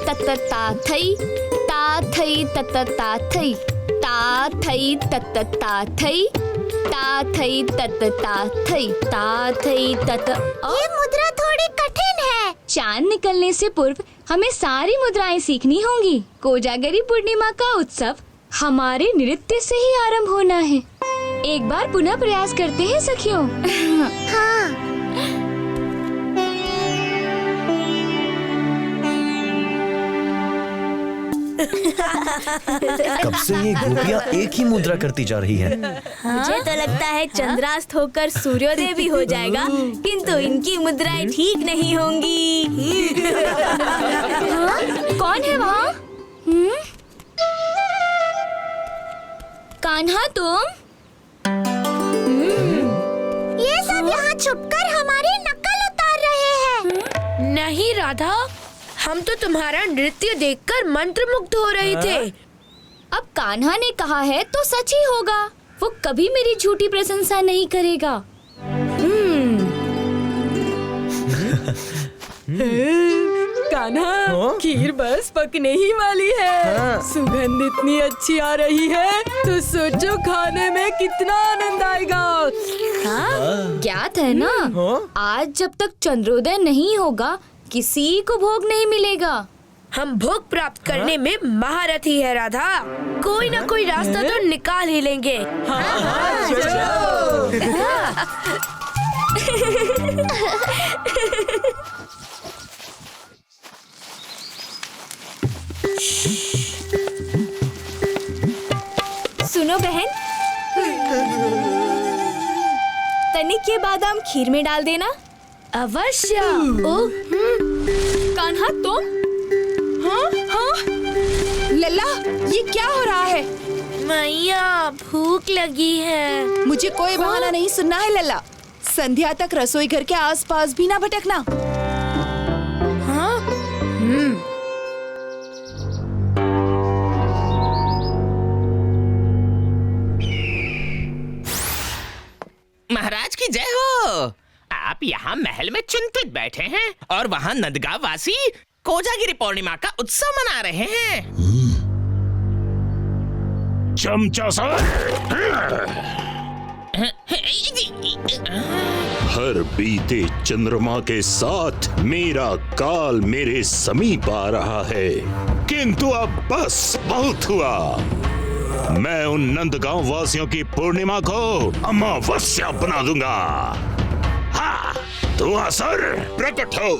तत ता थई, ता थई तत ता थई, ता थई तत ता थई, ता थई तत ता थई, ता थई तत। ये मुद्रा थोड़ी कठिन है। चांद निकलने से पूर्व हमें सारी मुद्राएं सीखनी होंगी। कोजागरी पूर्णिमा का उत्सव हमारे नृत्य से ही आरंभ होना है। एक बार पुनः प्रयास करते हैं सखियों। हाँ। कब से ये गोपियाँ एक ही मुद्रा करती जा रही हैं। मुझे तो लगता है चंद्रास्त होकर सूर्योदय भी हो जाएगा, किंतु इनकी मुद्राएं ठीक नहीं होंगी। कौन है वहाँ? कान्हा तुम? ये सब यहाँ छुपकर हमारी नकल उतार रहे हैं। नहीं राधा, हम तो तुम्हारा नृत्य देखकर मंत्रमुग्ध हो रहे थे। अब कान्हा ने कहा है तो सच ही होगा। वो कभी मेरी झूठी प्रशंसा नहीं करेगा। कान्हा, खीर बस पकने ही वाली है। सुगंध इतनी अच्छी आ रही है तो सोचो खाने में कितना आनंद आएगा। ज्ञात है ना, आज जब तक चंद्रोदय नहीं होगा किसी को भोग नहीं मिलेगा। हम भोग प्राप्त करने में महारथी है राधा। कोई ना कोई रास्ता तो निकाल ही लेंगे। सुनो बहन, तनिक ये बादाम खीर में डाल देना। अवश्य। कान्हा तुम? लल्ला, ये क्या हो रहा है? मैया, भूख लगी है। मुझे कोई बहाना नहीं सुनना है लल्ला। संध्या तक रसोई घर के आसपास भी ना भटकना। महाराज की जय हो। आप यहाँ महल में चिंतित बैठे हैं और वहाँ नंदगांव वासी कोजागिरी पूर्णिमा का उत्सव मना रहे हैं। चमचा सा हर बीते चंद्रमा के साथ मेरा काल मेरे समीप आ रहा है, किंतु अब बस बहुत हुआ। मैं उन नंदगांव वासियों की पूर्णिमा को अमावस्या बना दूंगा। हाँ, तू असुर प्रकट हो।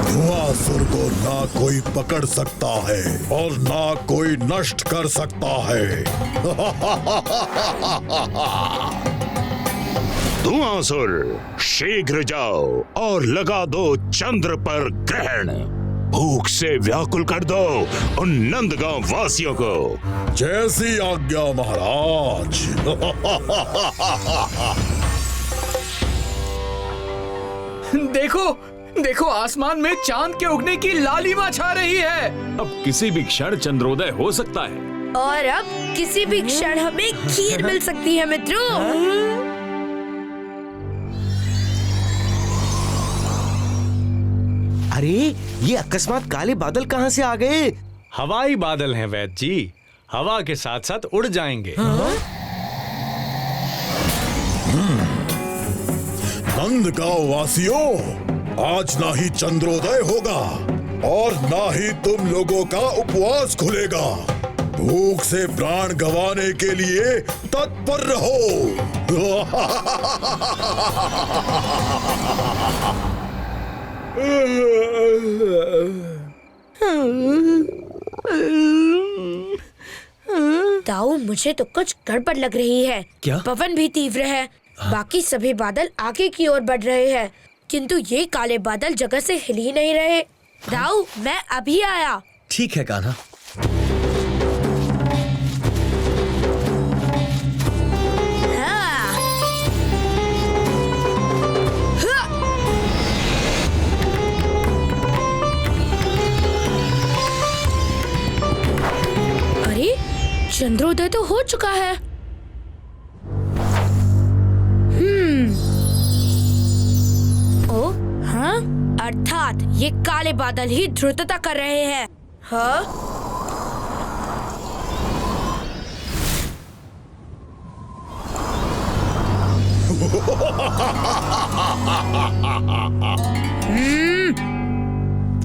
धुआंसुर को ना कोई पकड़ सकता है और ना कोई नष्ट कर सकता है। धुआंसुर, शीघ्र जाओ और लगा दो चंद्र पर ग्रहण। भूख से व्याकुल कर दो उन नंदगांव वासियों को। जैसी आज्ञा महाराज। देखो देखो, आसमान में चांद के उगने की लालिमा छा रही है। अब किसी भी क्षण चंद्रोदय हो सकता है। और अब किसी भी क्षण हमें खीर मिल सकती है मित्रों। अरे, ये अकस्मात काले बादल कहाँ से आ गए? हवाई बादल हैं वैद्य जी, हवा के साथ साथ उड़ जाएंगे। नंदगांव वासियों, आज ना ही चंद्रोदय होगा और ना ही तुम लोगों का उपवास खुलेगा। भूख से प्राण गंवाने के लिए तत्पर रहो। दाऊ, मुझे तो कुछ गड़बड़ लग रही है। क्या? पवन भी तीव्र है। बाकी सभी बादल आगे की ओर बढ़ रहे हैं, किंतु ये काले बादल जगह से हिल ही नहीं रहे। दाऊ, मैं अभी आया। ठीक है कान्हा। चंद्रोदय चंद्रोदय तो हो चुका है। ओ हाँ, अर्थात ये काले बादल ही ध्रुतता कर रहे हैं। हाँ?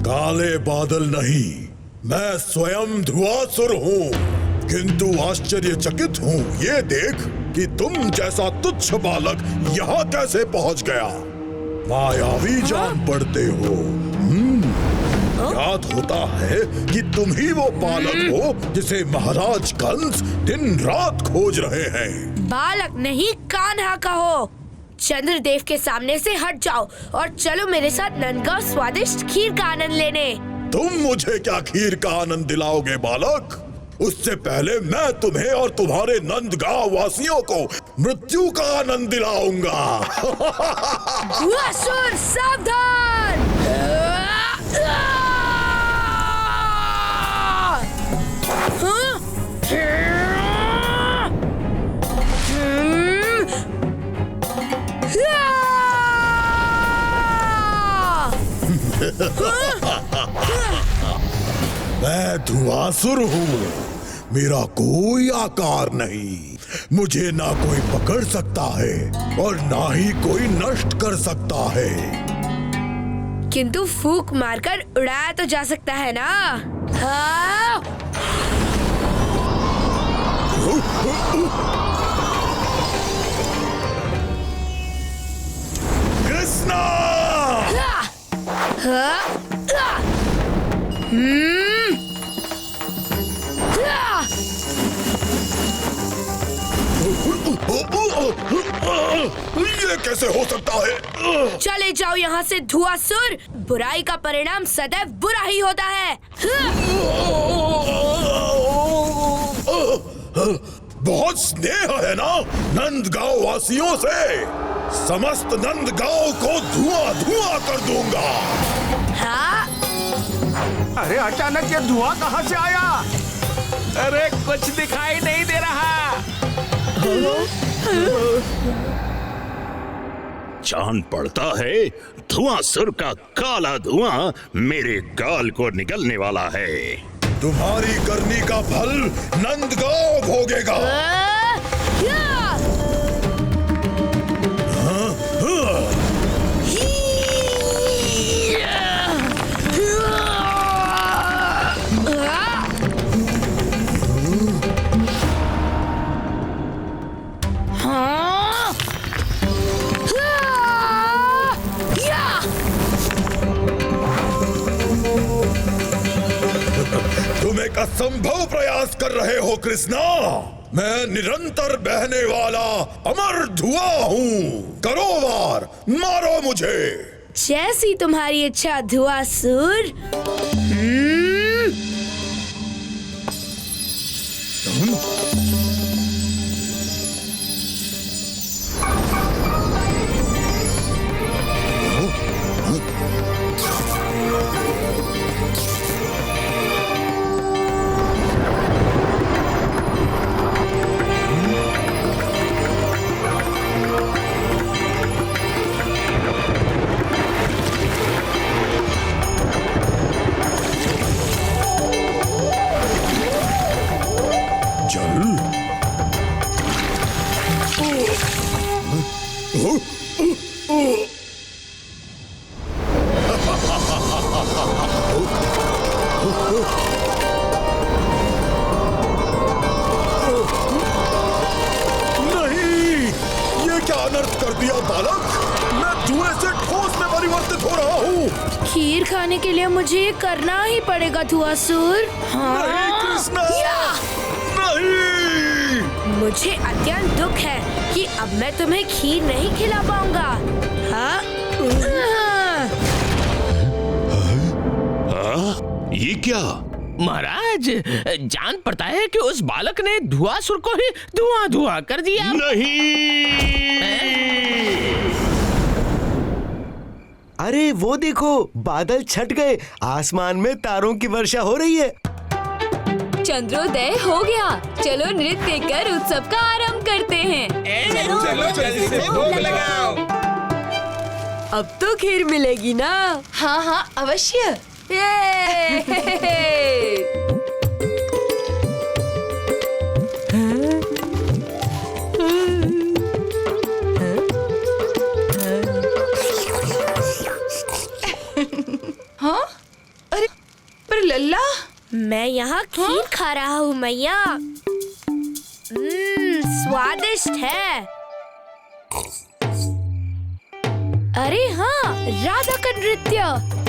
काले बादल नहीं, मैं स्वयं धुआसुर हूँ। किंतु आश्चर्यचकित हूँ ये देख कि तुम जैसा तुच्छ बालक यहाँ कैसे पहुँच गया। मायावी जान पड़ते हो। याद होता है कि तुम ही वो बालक हो जिसे महाराज कंस दिन रात खोज रहे हैं। बालक नहीं, कान्हा कहो। चंद्रदेव के सामने से हट जाओ और चलो मेरे साथ नंदगांव स्वादिष्ट खीर का आनंद लेने। तुम मुझे क्या खीर का आनंद दिलाओगे बालक? उससे पहले मैं तुम्हें और तुम्हारे नंदगांव वासियों को मृत्यु का आनंद दिलाऊंगा। धुआसुर सावधान! मैं धुआसुर हूँ, मेरा कोई आकार नहीं। मुझे ना कोई पकड़ सकता है और ना ही कोई नष्ट कर सकता है। किंतु फूंक मारकर उड़ाया तो जा सकता है ना? हाँ? कृष्णा! ये कैसे हो सकता है? चले जाओ यहाँ से धुआसुर। बुराई का परिणाम सदैव बुरा ही होता है। बहुत स्नेह है ना नंदगांव वासियों से। समस्त नंदगांव को धुआं धुआं कर दूंगा। हाँ? अरे अचानक ये धुआं कहाँ से आया? अरे कुछ दिखाई नहीं दे रहा। जान पड़ता है धुआंसुर का काला धुआं मेरे गाल को निकलने वाला है। तुम्हारी करनी का फल नंदगांव भोगेगा। तुम एक असंभव प्रयास कर रहे हो कृष्णा। मैं निरंतर बहने वाला अमर धुआं हूँ। करो वार, मारो मुझे। जैसी तुम्हारी इच्छा धुआसुर। खीर खाने के लिए मुझे ये करना ही पड़ेगा धुआसुर। हाँ? नहीं कृष्णा, नहीं। मुझे अत्यंत दुख है कि अब मैं तुम्हें खीर नहीं खिला पाऊंगा। हाँ? ये क्या? महाराज, जान पड़ता है कि उस बालक ने धुआसुर को ही धुआं धुआं कर दिया। नहीं। अरे वो देखो, बादल छट गए, आसमान में तारों की वर्षा हो रही है। चंद्रोदय हो गया। चलो नृत्य कर उत्सव का आरंभ करते हैं। चलो जल्दी से भोग लगाओ। अब तो खीर मिलेगी ना? हाँ हाँ अवश्य। हाँ अरे पर लल्ला, मैं यहाँ खीर खा रहा हूँ मैया। स्वादिष्ट है। अरे हाँ, राधा का नृत्य।